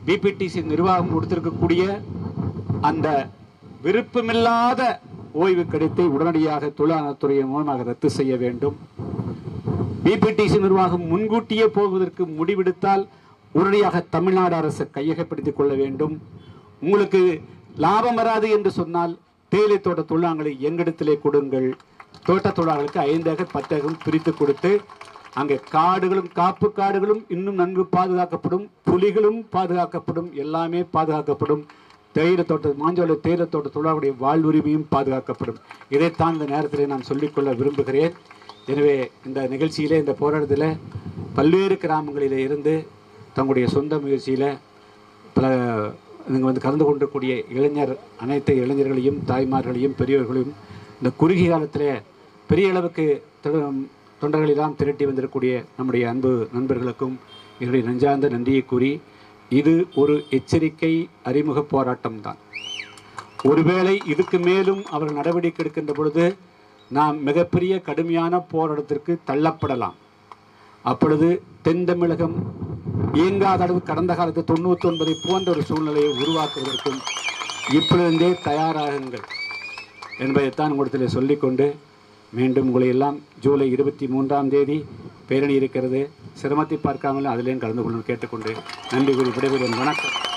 பிபிடிசி நிர்வாகம் கொடுத்திருக்கக்கூடிய அந்த விருப்பமில்லாத ஓய்வு கடிதத்தை உடனடியாக தொழிலாளர் மூலமாக ரத்து செய்ய வேண்டும். பிபிடிசி நிர்வாகம் முன்கூட்டியே போவதற்கு முடிவெடுத்தால் உடனடியாக தமிழ்நாடு அரசு கையகப்படுத்திக் கொள்ள வேண்டும். உங்களுக்கு லாபம் வராது என்று சொன்னால் தேயிலை தோட்ட தொழிலாளர்களை எங்கிடத்திலே கொடுங்கள். தோட்ட தொழிலாளர்களுக்கு 5 ஏக்கர் 10 ஏக்கர் பிரித்து கொடுத்து அங்கே காடுகளும் காப்பு காடுகளும் இன்னும் நன்கு பாதுகாக்கப்படும், புலிகளும் பாதுகாக்கப்படும், எல்லாமே பாதுகாக்கப்படும். மாஞ்சோலை தேயிலை தோட்ட தொழிலாளர்களுடைய வாழ்வுரிமையும் பாதுகாக்கப்படும். இதைத்தான் இந்த நேரத்தில் நான் சொல்லிக்கொள்ள விரும்புகிறேன். எனவே இந்த நிகழ்ச்சியிலே, இந்த போராட்டத்தில் பல்வேறு கிராமங்களில் இருந்து தங்களுடைய சொந்த முயற்சியில் பல கலந்து கொண்டிருக்கூடிய அனைத்து இளைஞர்களையும் தாய்மார்களையும் பெரியவர்களையும் இந்த குறுகிய காலத்தில் பெரிய அளவுக்கு தொண்டர்களெல்லாம் திரட்டி வந்திருக்கக்கூடிய நம்முடைய அன்பு நண்பர்களுக்கும் என்னுடைய நெஞ்சார்ந்த நன்றியை கூறி, இது ஒரு எச்சரிக்கை அறிமுக போராட்டம் தான். ஒருவேளை இதுக்கு மேலும் அவர்கள் நடவடிக்கை எடுக்கின்ற பொழுது நாம் மிகப்பெரிய கடுமையான போராட்டத்திற்கு தள்ளப்படலாம். அப்பொழுது தென் தமிழகம் இயங்காத அளவு கடந்த காலத்து 99 போன்ற ஒரு சூழ்நிலையை உருவாக்குவதற்கும் இப்பொழுதே தயாராகுங்கள் என்பதைத்தான் உங்களிடத்தில் சொல்லிக்கொண்டு, மீண்டும் உங்களை எல்லாம் ஜூலை 23ஆம் தேதி பேரணி இருக்கிறது, சிரமத்தை பார்க்காமல் அதிலேயும் கலந்து கொள்ளணும் கேட்டுக்கொண்டு நன்றி கூறி விடைபெறும். வணக்கம்.